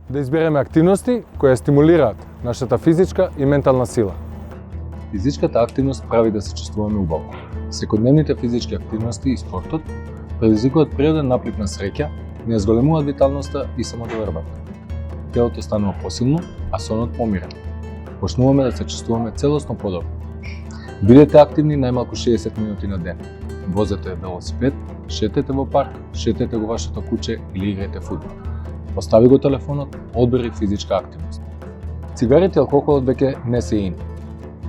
Да избереме активности кои стимулираат нашата физичка и ментална сила. Физичката активност прави да се чувствуваме убаво. Секојдневните физички активности и спортот предизвикуваат природен наплив на среќа, ни ја зголемуваат виталноста и самодовербата. Телото станува посилно, а сонот помирен. Почнуваме да се чувствуваме целосно подобро. Бидете активни најмалку 60 минути на ден. Возете велосипед, шетете во парк, шетете го вашето куќе или играјте фудбал. Остави го телефонот, одбери физичка активност. Цигарите и алкохолот веќе не се ин.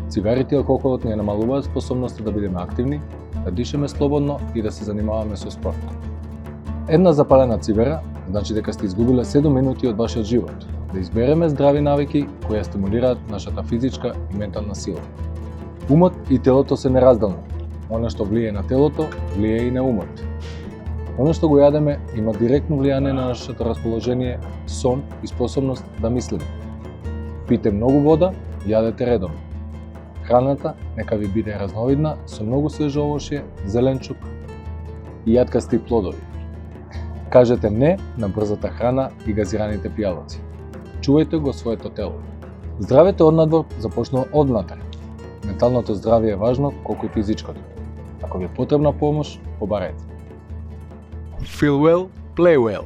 Цигарите и алкохолот ни ја намалуваат способноста да бидеме активни, да дишеме слободно и да се занимаваме со спорт. Една запалена цигара значи дека сте изгубиле 7 минути од вашиот живот. Да избереме здрави навики кои ја стимулираат нашата физичка и ментална сила. Умот и телото се неразделни. Она што влијае на телото, влијае и на умот. Она што го јадеме има директно влијание на нашето расположение, сон и способност да мислиме. Пите многу вода, јадете редовно. Храната нека ви биде разновидна со многу свежо овошје, зеленчук и јаткасти плодови. Кажете не на брзата храна и газираните пијалаци. Чувајте го своето тело. Здравето однадвор започнува однатре. Менталното здравје е важно колку и физичкото. Ако ви е потребна помош, побарете. Feel well, play well.